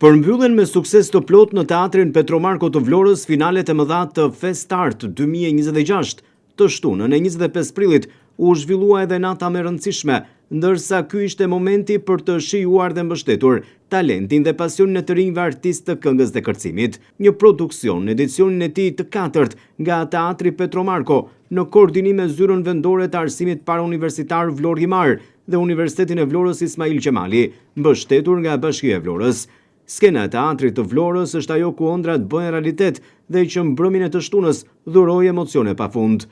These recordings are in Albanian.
Përmbyllen me sukses të plot në teatrin Petromarko të Vlorës finalet e mëdha të Festart 2026. Të shtunën e 25 prillit u zhvillua edhe nata më e rëndësishme, ndërsa ky ishte momenti për të shijuar dhe mbështetur talentin dhe pasionin e të rinjve artistë të këngës dhe kërcimit. Një produksion në edicionin e tij të 4 nga Teatri Petromarko në koordinim me Zyrën Vendore të Arsimit Parauniversitar Vlorë-Himar dhe Universitetin e Vlorës Ismail Qemali, mbështetur nga Bashkia e Vlorës. Skena e teatrit të Vlorës është ajo ku ëndrat bëhen realitet dhe që mbrëmjen e të shtunës dhuroi emocione pafund.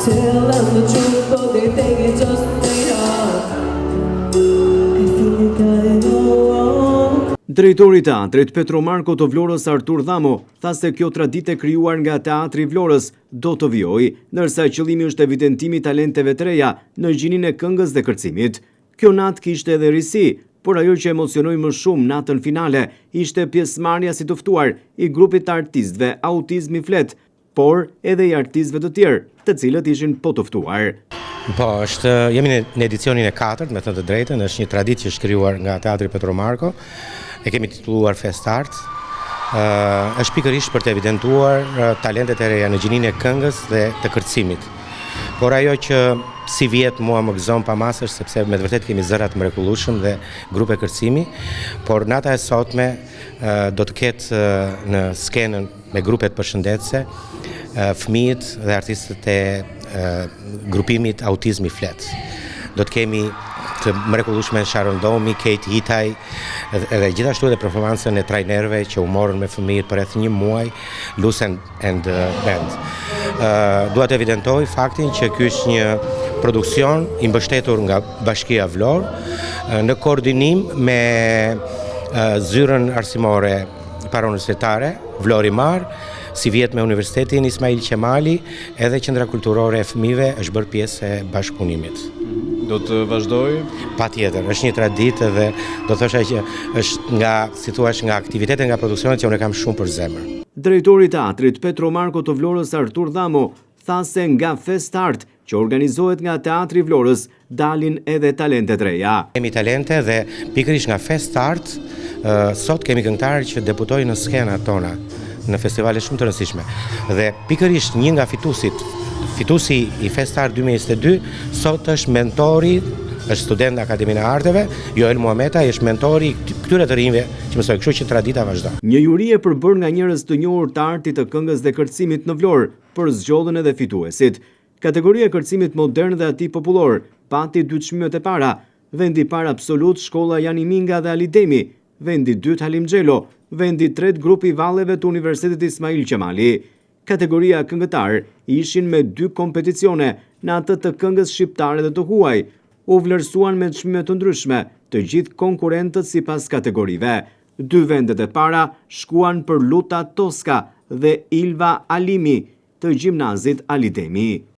Tell them the truth, but they think it just ain't hard. I think I know wrong. Drejtori i teatrit Petromarko të Vlorës Artur Dhamo tha se kjo traditë e krijuar nga Teatri i Vlorës do të vijojë, ndërsa qëllimi është evidentimi i talenteve të reja në gjininë e këngës dhe kërcimit. Kjo natë kishte edhe risi, por ajo që emocionoi më shumë natën finale ishte pjesëmarrja si të ftuar i grupit të artistëve Autizmi Flet, por edhe i artistëve të tjerë, të cilët ishin po të ftuar. Po, jemi në edicionin e 4, me thënë të drejtën, është një traditë që është krijuar nga Teatri Petromarko, e kemi titulluar Festart. Është pikërisht për të evidentuar talentet e reja në gjininë e këngës dhe të kërcimit. Por ajo që si vjet mua më gëzon pa masë është sepse me të vërtet kemi zëra të mrekullueshëm dhe grupe kërcimi, por nata e sotme do të ketë në skenën me grupet përshëndetëse fëmijët dhe artistët e grupimit Autizmi Flet. Do të kemi të mrekullueshme Sharon Domi, Kate Hitaj, edhe gjithashtu edhe performancën e trajnerëve që u morën me fëmijët për rreth 1 muaj, Luce and Band. Dua të evidentoj faktin që ky është një produksion i mbështetur nga Bashkia Vlorë në koordinim me Zyrën Arsimore Parauniversitare Vlorë-Himar, si vjet me Universitetin Ismail Qemali, edhe Qendra Kulturore e Fëmijëve është bërë pjesë e bashkëpunimit. Do të vazhdoj? Patjetër, është një traditë dhe do thosha që është nga, si thua, nga aktivitetet, nga produksionet që unë kam shumë për zemër. Drejtori i teatrit Petromarko të Vlorës Artur Dhamo tha se nga Festart që organizohet nga Teatri i Vlorës dalin edhe talentet reja. Kemi talente dhe pikërisht nga Festart sot kemi këngëtarë që debutojnë në skenat tona në festivale shumë të rëndësishme. Dhe pikërisht një nga fituesi i Festart 2022 sot është mentori, është student në Akademinë e Arteve, Joel Muhameta, është mentori këtyre të rinjve që mësoj, kështu që tradita vazhdon. Një juri e përbërë nga njerëz të njohur të artit të këngës dhe kërcimit në Vlorë për zgjodhjen edhe fituesit. Kategoria e kërcimit modern dhe atij popullor pati 2 çmimet e para, vendi i parë absolut shkolla Jani Minga dhe Alidemi, vendi i dytë Halim Xhelo, vendi i tretë grupi i valleve të Universitetit Ismail Qemali. Kategoria këngëtar ishin me 2 kompeticione në atë të këngës shqiptare dhe të huaj. U vlerësuan me çmime të ndryshme të gjithë konkurrentët sipas kategorive. 2 vendet e para shkuan për Luta Toska dhe Ilva Alimi të gjimnazit Alidemi.